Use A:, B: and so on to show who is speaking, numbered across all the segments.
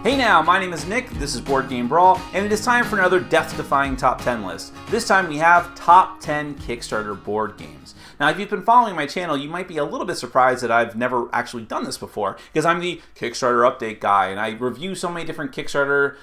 A: Hey now, my name is Nick, this is Board Game Brawl, and it is time for another death-defying top 10 list. This time we have top 10 Kickstarter board games. Now, if you've been following my channel, you might be a little bit surprised that I've never actually done this before, because I'm the Kickstarter update guy, and I review so many different Kickstarter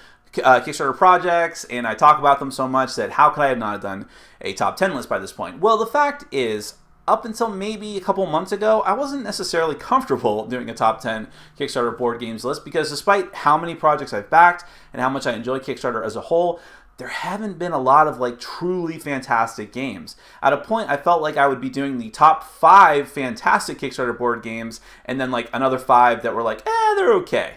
A: projects, and I talk about them so much that how could I have not done a top 10 list by this point? Well, the fact is, up until maybe a couple months ago, I wasn't necessarily comfortable doing a top 10 Kickstarter board games list because despite how many projects I've backed and how much I enjoy Kickstarter as a whole, there haven't been a lot of truly fantastic games. At a point, I felt like I would be doing the top 5 fantastic Kickstarter board games and then another 5 that were they're okay.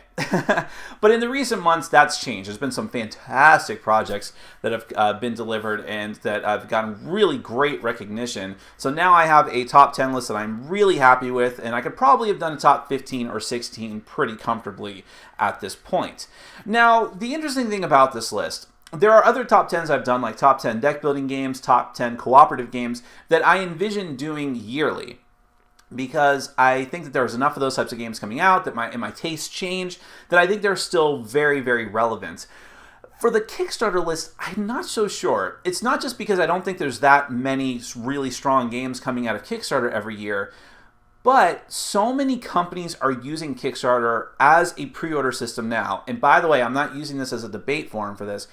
A: But in the recent months, that's changed. There's been some fantastic projects that have been delivered and that have gotten really great recognition. So now I have a top 10 list that I'm really happy with, and I could probably have done a top 15 or 16 pretty comfortably at this point. Now, the interesting thing about this list, there are other top 10s I've done, like top 10 deck building games, top 10 cooperative games, that I envision doing yearly, because I think that there's enough of those types of games coming out that my tastes change, that I think they're still very, very relevant. For the Kickstarter list, I'm not so sure. It's not just because I don't think there's that many really strong games coming out of Kickstarter every year, but so many companies are using Kickstarter as a pre-order system now. And by the way, I'm not using this as a debate forum for this,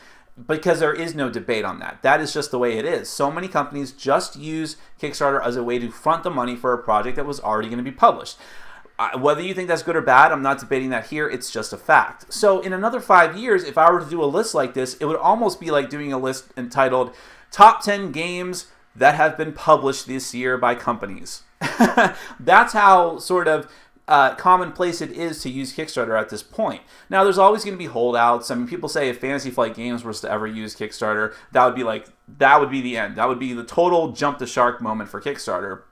A: because there is no debate on that. That is just the way it is. So many companies just use Kickstarter as a way to front the money for a project that was already going to be published. Whether you think that's good or bad, I'm not debating that here. It's just a fact. So in another 5 years, if I were to do a list like this, it would almost be like doing a list entitled Top 10 Games That Have Been Published This Year by Companies. That's how sort of commonplace it is to use Kickstarter at this point. Now, there's always going to be holdouts. I mean, people say if Fantasy Flight Games was to ever use Kickstarter, that would be the end. That would be the total jump the shark moment for Kickstarter.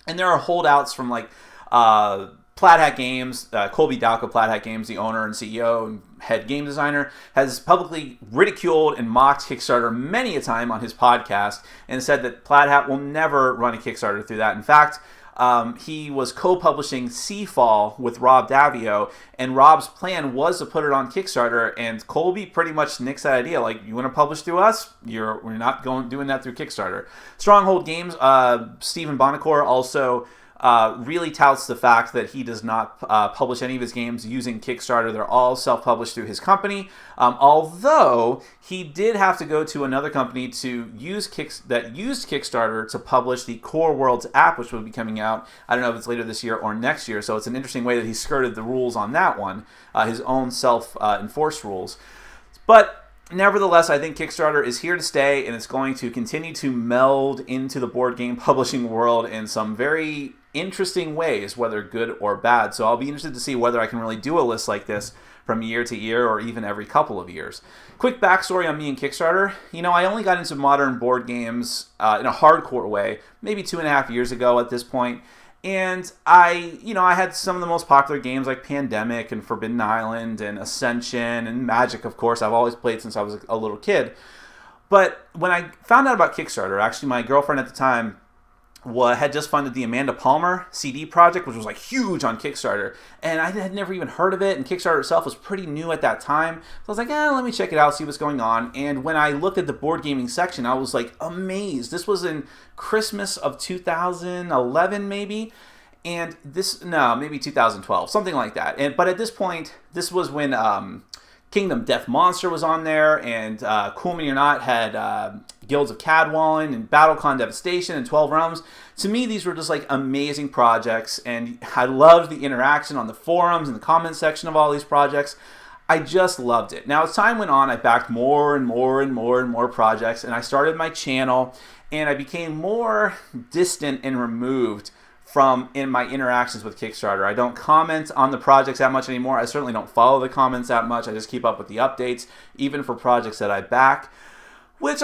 A: And there are holdouts from Plaid Hat Games. Colby Dalka, Plaid Hat Games, the owner and CEO and head game designer, has publicly ridiculed and mocked Kickstarter many a time on his podcast and said that Plaid Hat will never run a Kickstarter through that. In fact, he was co-publishing Seafall with Rob Davio, and Rob's plan was to put it on Kickstarter, and Colby pretty much nixed that idea. You want to publish through us? We're not doing that through Kickstarter. Stronghold Games, Stephen Bonacore also really touts the fact that he does not publish any of his games using Kickstarter. They're all self-published through his company, although he did have to go to another company to use that used Kickstarter to publish the Core Worlds app, which will be coming out, I don't know if it's later this year or next year, so it's an interesting way that he skirted the rules on that one, his own self-enforced rules. But nevertheless, I think Kickstarter is here to stay, and it's going to continue to meld into the board game publishing world in some very interesting ways, whether good or bad. So I'll be interested to see whether I can really do a list like this from year to year or even every couple of years. Quick backstory on me and Kickstarter. I only got into modern board games in a hardcore way maybe 2.5 years ago at this point. And I had some of the most popular games like Pandemic and Forbidden Island and Ascension and Magic, of course. I've always played since I was a little kid. But when I found out about Kickstarter, actually my girlfriend at the time had just funded the Amanda Palmer CD project, which was huge on Kickstarter, and I had never even heard of it, and Kickstarter itself was pretty new at that time, so I was let me check it out, see what's going on. And when I looked at the board gaming section, I was amazed. This was in Christmas of 2011 maybe, and maybe 2012, something like that. But at this point, this was when Kingdom Death Monster was on there, and Cool Mini or Not had Guilds of Cadwallon and BattleCon Devastation and 12 Realms. To me, these were just amazing projects, and I loved the interaction on the forums and the comment section of all these projects. I just loved it. Now, as time went on, I backed more and more and more and more projects, and I started my channel, and I became more distant and removed in my interactions with Kickstarter. I don't comment on the projects that much anymore. I certainly don't follow the comments that much. I just keep up with the updates, even for projects that I back, which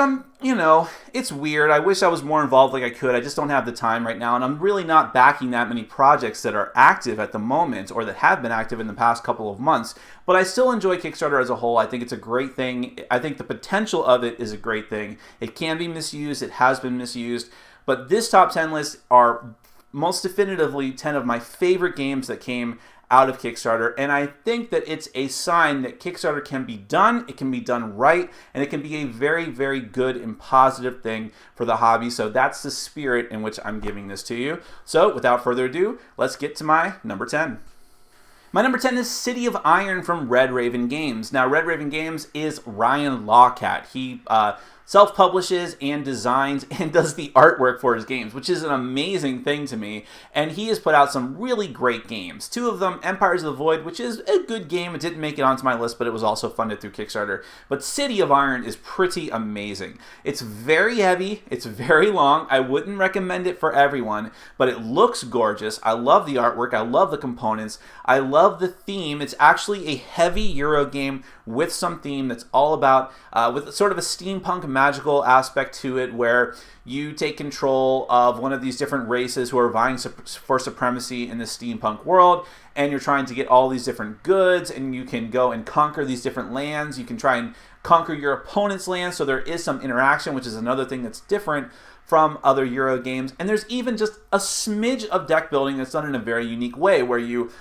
A: it's weird. I wish I was more involved like I could. I just don't have the time right now, and I'm really not backing that many projects that are active at the moment or that have been active in the past couple of months, but I still enjoy Kickstarter as a whole. I think it's a great thing. I think the potential of it is a great thing. It can be misused. It has been misused, but this top 10 list are most definitively 10 of my favorite games that came out of Kickstarter, and I think that it's a sign that Kickstarter can be done, it can be done right, and it can be a very, very good and positive thing for the hobby. So that's the spirit in which I'm giving this to you. So without further ado, let's get to my number 10. My number 10 is City of Iron from Red Raven Games. Now, Red Raven Games is Ryan Lawcat. He self-publishes and designs and does the artwork for his games, which is an amazing thing to me. And he has put out some really great games. Two of them, Empires of the Void, which is a good game. It didn't make it onto my list, but it was also funded through Kickstarter. But City of Iron is pretty amazing. It's very heavy. It's very long. I wouldn't recommend it for everyone, but it looks gorgeous. I love the artwork. I love the components. I love the theme. It's actually a heavy Euro game with some theme that's all about, with sort of a steampunk magical aspect to it, where you take control of one of these different races who are vying for supremacy in the steampunk world, and you're trying to get all these different goods, and you can go and conquer these different lands. You can try and conquer your opponent's land, so there is some interaction, which is another thing that's different from other Euro games. And there's even just a smidge of deck building that's done in a very unique way, where you,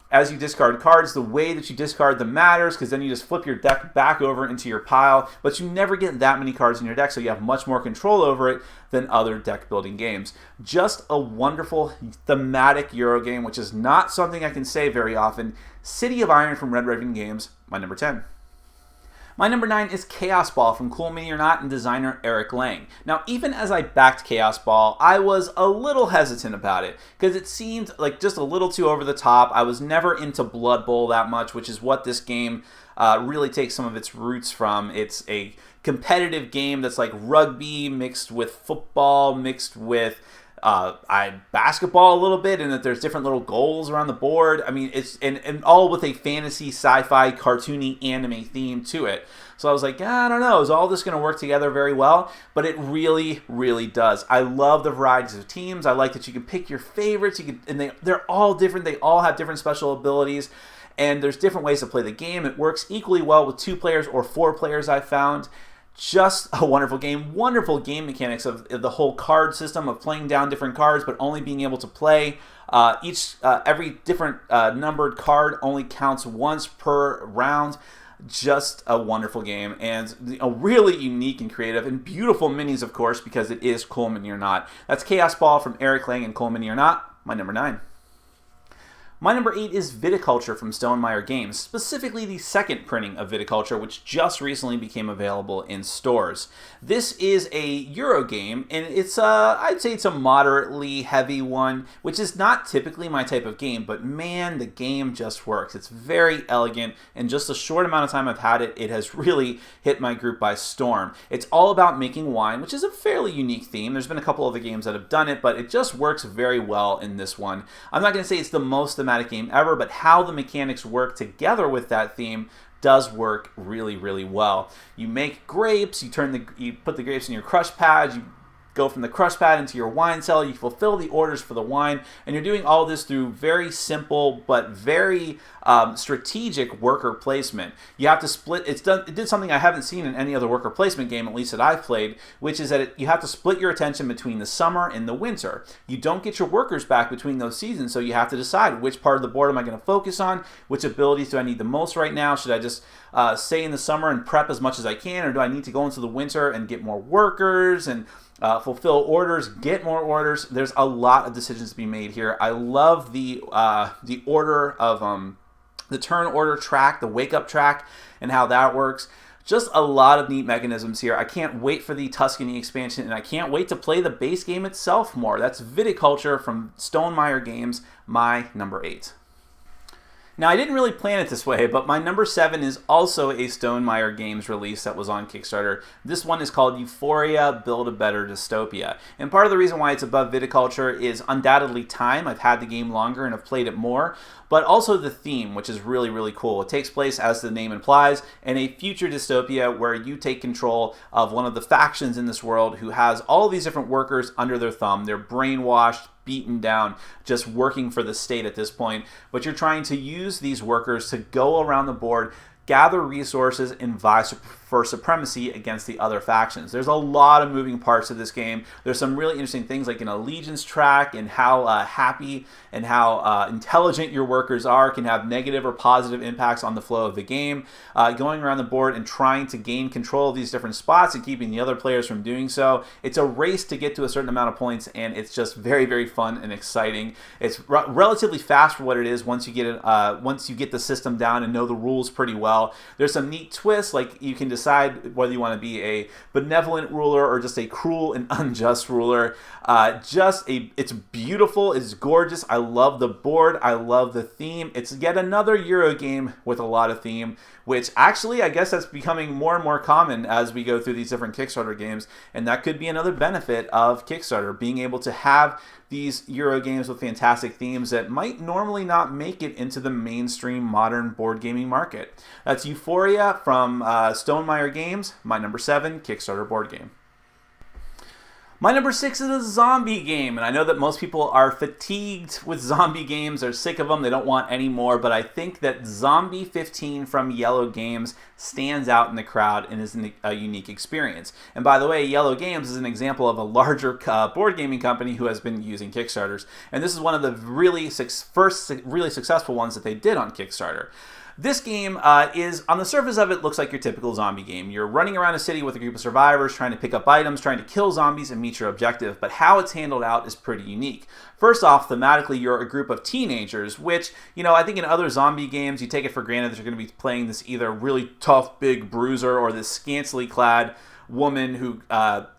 A: as you discard cards, the way that you discard them matters, because then you just flip your deck back over into your pile, but you never get that many cards in your deck, so you have much more control over it than other deck building games. Just a wonderful thematic Euro game, which is not something I can say very often. City of Iron from Red Raven Games, my number 10. My number 9 is Chaos Ball from Cool Mini or Not and designer Eric Lang. Now, even as I backed Chaos Ball, I was a little hesitant about it because it seemed like just a little too over the top. I was never into Blood Bowl that much, which is what this game really takes some of its roots from. It's a competitive game that's like rugby mixed with football, mixed with basketball a little bit, and that there's different little goals around the board. I mean, it's and all with a fantasy, sci-fi, cartoony anime theme to it. So I was like, I don't know, is all this going to work together very well? But it really, really does. I love the varieties of teams. I like that you can pick your favorites. And they're all different. They all have different special abilities. And there's different ways to play the game. It works equally well with 2 players or 4 players, I've found. Just a wonderful game. Wonderful game mechanics of the whole card system of playing down different cards, but only being able to play every different numbered card only counts once per round. Just a wonderful game, and a really unique and creative and beautiful minis, of course, because it is Cool Mini or Not. That's Chaos Ball from Eric Lang and Cool Mini or Not, my number 9. My number 8 is Viticulture from Stonemaier Games, specifically the second printing of Viticulture, which just recently became available in stores. This is a Euro game, and it's I'd say it's a moderately heavy one, which is not typically my type of game, but man, the game just works. It's very elegant, and just a short amount of time I've had it, it has really hit my group by storm. It's all about making wine, which is a fairly unique theme. There's been a couple other games that have done it, but it just works very well in this one. I'm not going to say it's the most thematic game ever, but how the mechanics work together with that theme does work really, really well. You make grapes, you put the grapes in your crush pad, you go from the crush pad into your wine cellar, you fulfill the orders for the wine, and you're doing all this through very simple but very strategic worker placement. You have to split, it did something I haven't seen in any other worker placement game, at least that I've played, which is that you have to split your attention between the summer and the winter. You don't get your workers back between those seasons, so you have to decide which part of the board am I going to focus on, which abilities do I need the most right now. Should I just stay in the summer and prep as much as I can, or do I need to go into the winter and get more workers and fulfill orders, get more orders? There's a lot of decisions to be made here. I love the order of the turn order track, the wake up track, and how that works. Just a lot of neat mechanisms here. I can't wait for the Tuscany expansion, and I can't wait to play the base game itself more. That's Viticulture from Stonemaier Games, my number 8. Now, I didn't really plan it this way, but my number 7 is also a Stonemaier Games release that was on Kickstarter. This one is called Euphoria, Build a Better Dystopia. And part of the reason why it's above Viticulture is undoubtedly time. I've had the game longer and have played it more, but also the theme, which is really, really cool. It takes place, as the name implies, in a future dystopia where you take control of one of the factions in this world who has all these different workers under their thumb. They're brainwashed, beaten down, just working for the state at this point. But you're trying to use these workers to go around the board, gather resources, and vie for supremacy against the other factions. There's a lot of moving parts to this game. There's some really interesting things like an allegiance track, and how happy and how intelligent your workers are can have negative or positive impacts on the flow of the game. Going around the board and trying to gain control of these different spots and keeping the other players from doing so. It's a race to get to a certain amount of points, and it's just very, very fun and exciting. It's relatively fast for what it is once you get it, once you get the system down and know the rules pretty well. There's some neat twists, like you can decide whether you want to be a benevolent ruler or just a cruel and unjust ruler. It's beautiful, it's gorgeous. I love the board, I love the theme. It's yet another Euro game with a lot of theme, which actually I guess that's becoming more and more common as we go through these different Kickstarter games, and that could be another benefit of Kickstarter, being able to have these Euro games with fantastic themes that might normally not make it into the mainstream modern board gaming market. That's Euphoria from Stonemaier Games, my number 7 Kickstarter board game. My number 6 is a zombie game, and I know that most people are fatigued with zombie games, they're sick of them, they don't want any more, but I think that Zombie 15 from Yellow Games stands out in the crowd and is a unique experience. And by the way, Yellow Games is an example of a larger board gaming company who has been using Kickstarters, and this is one of the first really successful ones that they did on Kickstarter. This game is, on the surface of it, looks like your typical zombie game. You're running around a city with a group of survivors, trying to pick up items, trying to kill zombies and meet your objective, but how it's handled out is pretty unique. First off, thematically, you're a group of teenagers, which, I think in other zombie games, you take it for granted that you're going to be playing this either really tough, big bruiser or this scantily clad woman who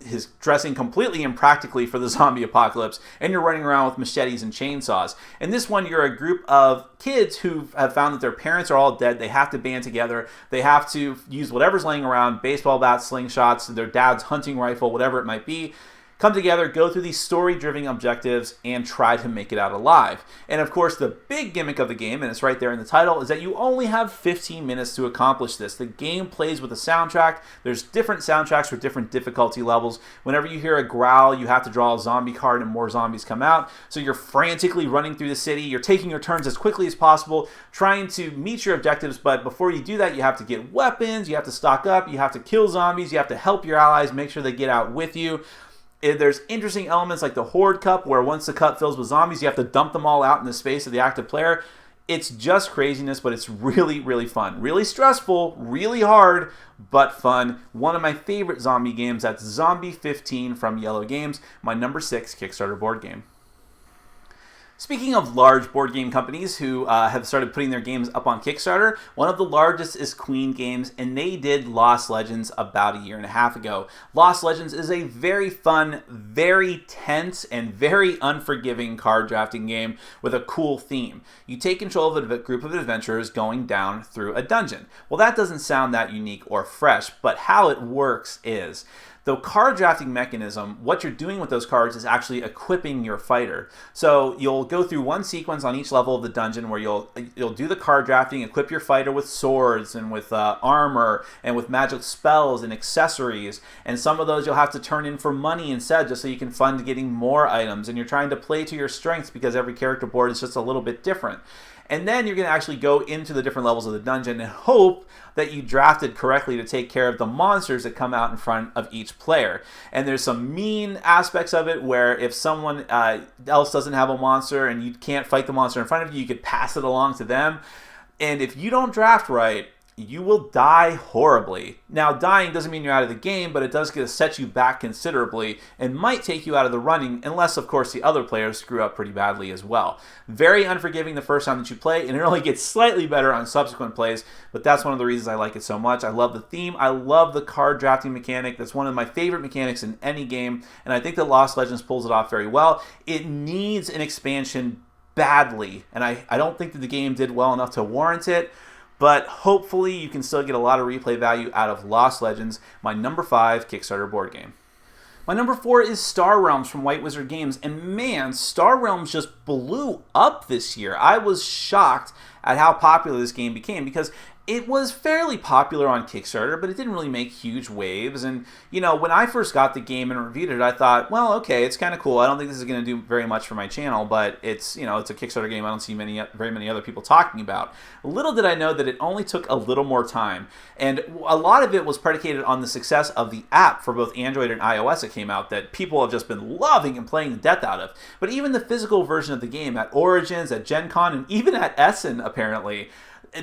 A: is dressing completely impractically for the zombie apocalypse, and you're running around with machetes and chainsaws. In this one, you're a group of kids who have found that their parents are all dead. They have to band together. They have to use whatever's laying around, baseball bats, slingshots, their dad's hunting rifle, whatever it might be, come together, go through these story-driven objectives, and try to make it out alive. And of course, the big gimmick of the game, and it's right there in the title, is that you only have 15 minutes to accomplish this. The game plays with a soundtrack. There's different soundtracks for different difficulty levels. Whenever you hear a growl, you have to draw a zombie card and more zombies come out. So you're frantically running through the city. You're taking your turns as quickly as possible, trying to meet your objectives, but before you do that, you have to get weapons, you have to stock up, you have to kill zombies, you have to help your allies, make sure they get out with you. There's interesting elements like the Horde Cup, where once the cup fills with zombies, you have to dump them all out in the space of the active player. It's just craziness, but it's really, really fun. Really stressful, really hard, but fun. One of my favorite zombie games. That's Zombie 15 from Yellow Games, my number 6 Kickstarter board game. Speaking of large board game companies who have started putting their games up on Kickstarter, one of the largest is Queen Games, and they did Lost Legends about a year and a half ago. Lost Legends is a very fun, very tense, and very unforgiving card drafting game with a cool theme. You take control of a group of adventurers going down through a dungeon. Well, that doesn't sound that unique or fresh, but how it works is, the card drafting mechanism, what you're doing with those cards is actually equipping your fighter. So you'll go through one sequence on each level of the dungeon where you'll do the card drafting, equip your fighter with swords and with armor and with magic spells and accessories. And some of those you'll have to turn in for money instead, just so you can fund getting more items. And you're trying to play to your strengths because every character board is just a little bit different. And then you're going to actually go into the different levels of the dungeon and hope that you drafted correctly to take care of the monsters that come out in front of each player. And there's some mean aspects of it where if someone else doesn't have a monster and you can't fight the monster in front of you, you could pass it along to them. And if you don't draft right, you will die horribly. Now, dying doesn't mean you're out of the game, but it does set you back considerably and might take you out of the running, unless, of course, the other players screw up pretty badly as well. Very unforgiving the first time that you play, and it only gets slightly better on subsequent plays, but that's one of the reasons I like it so much. I love the theme. I love the card drafting mechanic. That's one of my favorite mechanics in any game, and I think that Lost Legends pulls it off very well. It needs an expansion badly, and I don't think that the game did well enough to warrant it. But hopefully you can still get a lot of replay value out of Lost Legends, my number 5 Kickstarter board game. My number 4 is Star Realms from White Wizard Games, and man, Star Realms just blew up this year. I was shocked at how popular this game became because It was fairly popular on Kickstarter, but it didn't really make huge waves. And, you know, when I first got the game and reviewed it, I thought, well, okay, it's kind of cool. I don't think this is going to do very much for my channel, but it's, you know, it's a Kickstarter game I don't see very many other people talking about. Little did I know that it only took a little more time. And a lot of it was predicated on the success of the app for both Android and iOS that came out that people have just been loving and playing the death out of. But even the physical version of the game at Origins, at Gen Con, and even at Essen, apparently,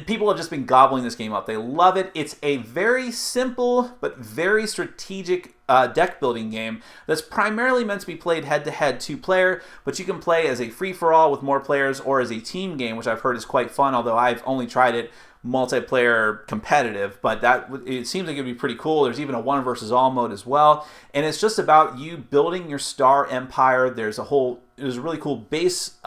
A: people have just been gobbling this game up. They love it. It's a very simple but very strategic deck building game that's primarily meant to be played head-to-head 2-player, but you can play as a free-for-all with more players or as a team game, which I've heard is quite fun, although I've only tried it multiplayer competitive, but it seems like it'd be pretty cool. There's even a 1 versus all mode as well, and it's just about you building your star empire. There's a really cool base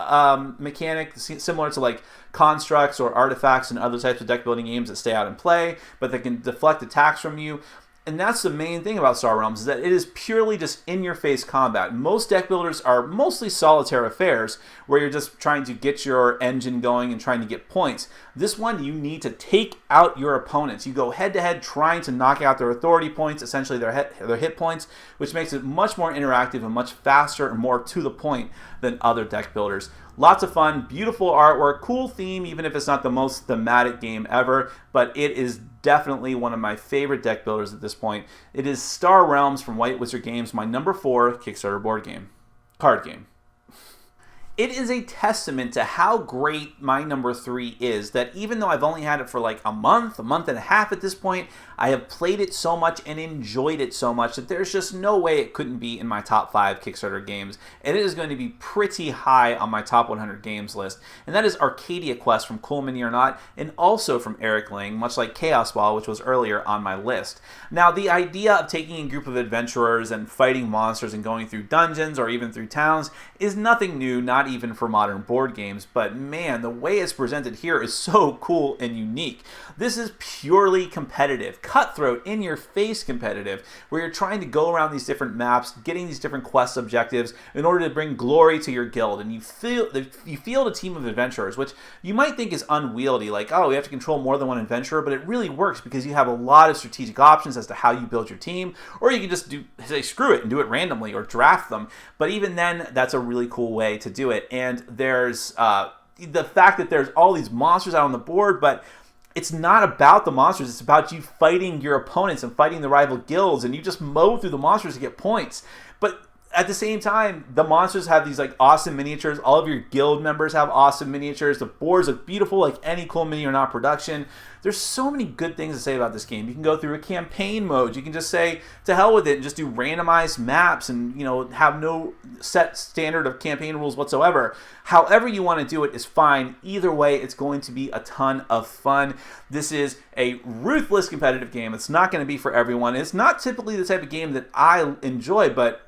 A: mechanic similar to like constructs or artifacts and other types of deck building games that stay out and play, but they can deflect attacks from you. And that's the main thing about Star Realms, is that it is purely just in-your-face combat. Most deck builders are mostly solitaire affairs, where you're just trying to get your engine going and trying to get points. This one, you need to take out your opponents. You go head-to-head trying to knock out their authority points, essentially their hit points, which makes it much more interactive and much faster and more to the point than other deck builders. Lots of fun, beautiful artwork, cool theme, even if it's not the most thematic game ever, but it is definitely one of my favorite deck builders at this point. It is Star Realms from White Wizard Games, my number 4 Kickstarter card game. It is a testament to how great my number 3 is, that even though I've only had it for like a month and a half at this point, I have played it so much and enjoyed it so much that there's just no way it couldn't be in my top 5 Kickstarter games. And it is going to be pretty high on my top 100 games list. And that is Arcadia Quest from Cool Mini or Not, and also from Eric Lang, much like Chaos Ball, which was earlier on my list. Now, the idea of taking a group of adventurers and fighting monsters and going through dungeons or even through towns is nothing new, not even for modern board games, but man, the way it's presented here is so cool and unique. This is purely competitive, cutthroat, in-your-face competitive, where you're trying to go around these different maps, getting these different quest objectives in order to bring glory to your guild, and you field a team of adventurers, which you might think is unwieldy, like, oh, you have to control more than one adventurer, but it really works because you have a lot of strategic options as to how you build your team, or you can just say screw it and do it randomly or draft them. But even then, that's a really cool way to do it. And there's the fact that there's all these monsters out on the board, but it's not about the monsters. It's about you fighting your opponents and fighting the rival guilds, and you just mow through the monsters to get points. But at the same time, the monsters have these like awesome miniatures. All of your guild members have awesome miniatures. The boards look beautiful like any Cool Mini or Not production. There's so many good things to say about this game. You can go through a campaign mode. You can just say to hell with it and just do randomized maps and, you know, have no set standard of campaign rules whatsoever. However you want to do it is fine. Either way, it's going to be a ton of fun. This is a ruthless competitive game. It's not going to be for everyone. It's not typically the type of game that I enjoy, but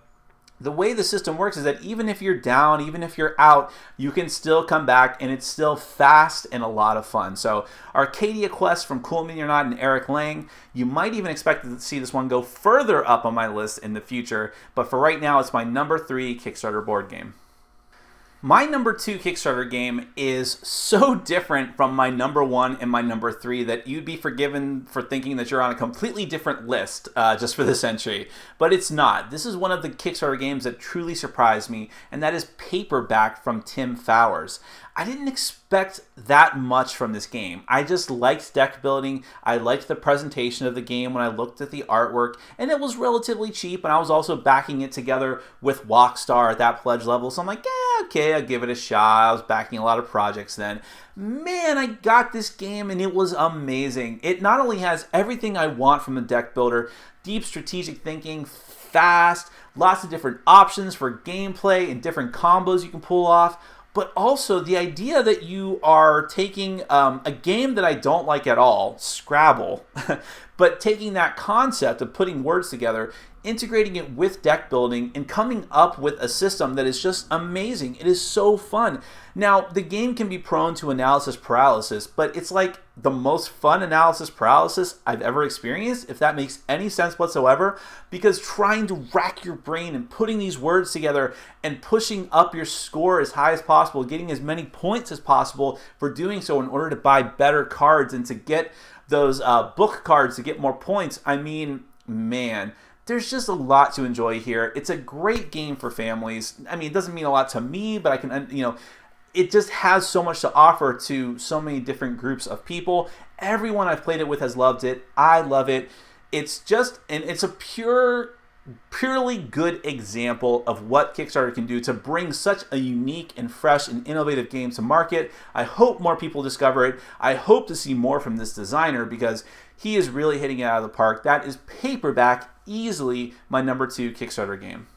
A: the way the system works is that even if you're down, even if you're out, you can still come back, and it's still fast and a lot of fun. So Arcadia Quest from Cool Mini or Not and Eric Lang. You might even expect to see this one go further up on my list in the future, but for right now, it's my number 3 Kickstarter board game. My number 2 Kickstarter game is so different from my number 1 and my number 3 that you'd be forgiven for thinking that you're on a completely different list just for this entry. But it's not. This is one of the Kickstarter games that truly surprised me, and that is Paperback from Tim Fowers. I didn't expect that much from this game. I just liked deck building. I liked the presentation of the game when I looked at the artwork, and it was relatively cheap, and I was also backing it together with Walkstar at that pledge level, so I'm like, yeah, okay, I'll give it a shot. I was backing a lot of projects then. Man, I got this game, and it was amazing. It not only has everything I want from a deck builder, deep strategic thinking, fast, lots of different options for gameplay and different combos you can pull off, but also the idea that you are taking a game that I don't like at all, Scrabble, but taking that concept of putting words together integrating it with deck building and coming up with a system that is just amazing. It is so fun. Now, the game can be prone to analysis paralysis, but it's like the most fun analysis paralysis I've ever experienced, if that makes any sense whatsoever, because trying to rack your brain and putting these words together and pushing up your score as high as possible, getting as many points as possible for doing so in order to buy better cards and to get those book cards to get more points. I mean, man, there's just a lot to enjoy here. It's a great game for families. I mean, it doesn't mean a lot to me, but I can, it just has so much to offer to so many different groups of people. Everyone I've played it with has loved it. I love it. It's just, and it's a purely good example of what Kickstarter can do to bring such a unique and fresh and innovative game to market. I hope more people discover it. I hope to see more from this designer because he is really hitting it out of the park. That is Paperback, easily my #2 Kickstarter game.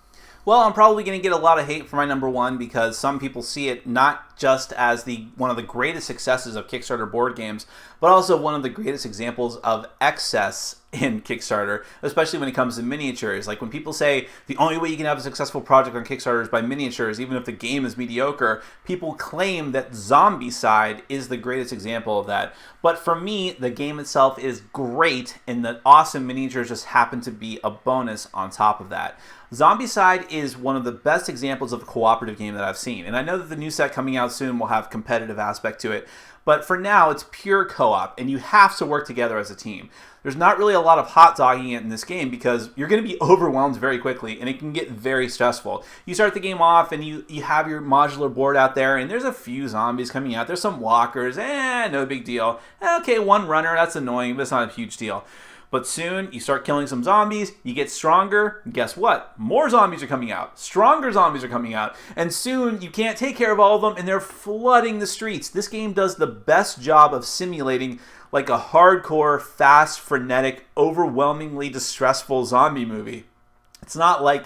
A: Well, I'm probably going to get a lot of hate for my #1 because some people see it not just as one of the greatest successes of Kickstarter board games, but also one of the greatest examples of excess in Kickstarter, especially when it comes to miniatures. Like when people say the only way you can have a successful project on Kickstarter is by miniatures, even if the game is mediocre, people claim that Zombicide is the greatest example of that. But for me, the game itself is great, and the awesome miniatures just happen to be a bonus on top of that. Zombicide is one of the best examples of a cooperative game that I've seen, and I know that the new set coming out soon will have competitive aspect to it, but for now it's pure co-op, and you have to work together as a team. There's not really a lot of hot dogging it in this game because you're going to be overwhelmed very quickly, and it can get very stressful. You start the game off, and you have your modular board out there, and there's a few zombies coming out. There's some walkers, no big deal. Okay, one runner, that's annoying, but it's not a huge deal. But soon, you start killing some zombies, you get stronger, and guess what? More zombies are coming out. Stronger zombies are coming out. And soon, you can't take care of all of them, and they're flooding the streets. This game does the best job of simulating like a hardcore, fast, frenetic, overwhelmingly distressful zombie movie. It's not like,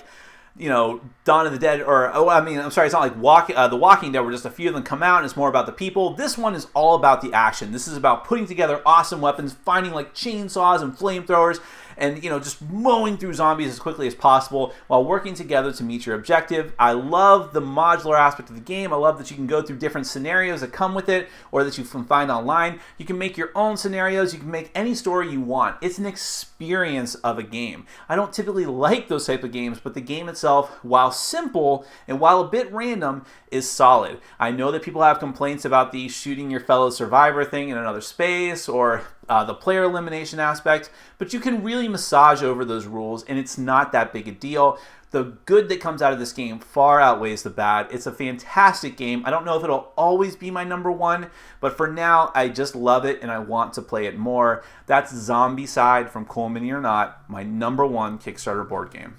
A: Dawn of the Dead, it's not like The Walking Dead where just a few of them come out and it's more about the people. This one is all about the action. This is about putting together awesome weapons, finding like chainsaws and flamethrowers, and just mowing through zombies as quickly as possible while working together to meet your objective. I love the modular aspect of the game. I love that you can go through different scenarios that come with it or that you can find online. You can make your own scenarios. You can make any story you want. It's an experience of a game. I don't typically like those type of games, but the game itself, while simple and while a bit random, is solid. I know that people have complaints about the shooting your fellow survivor thing in another space or the player elimination aspect, but you can really massage over those rules and it's not that big a deal. The good that comes out of this game far outweighs the bad. It's a fantastic game. I don't know if it'll always be my #1, but for now, I just love it and I want to play it more. That's Zombicide from Cool Mini or Not, my #1 Kickstarter board game.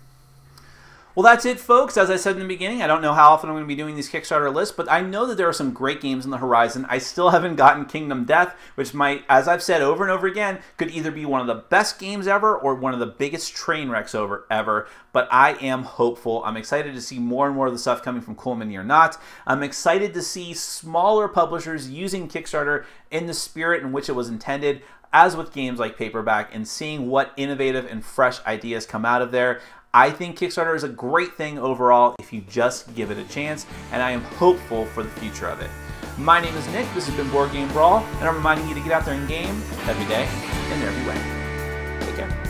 A: Well, that's it, folks. As I said in the beginning, I don't know how often I'm going to be doing these Kickstarter lists, but I know that there are some great games on the horizon. I still haven't gotten Kingdom Death, which might, as I've said over and over again, could either be one of the best games ever or one of the biggest train wrecks ever, but I am hopeful. I'm excited to see more and more of the stuff coming from Cool Mini or Not. I'm excited to see smaller publishers using Kickstarter in the spirit in which it was intended, as with games like Paperback, and seeing what innovative and fresh ideas come out of there. I think Kickstarter is a great thing overall if you just give it a chance, and I am hopeful for the future of it. My name is Nick, this has been Board Game Brawl, and I'm reminding you to get out there and game every day in every way. Take care.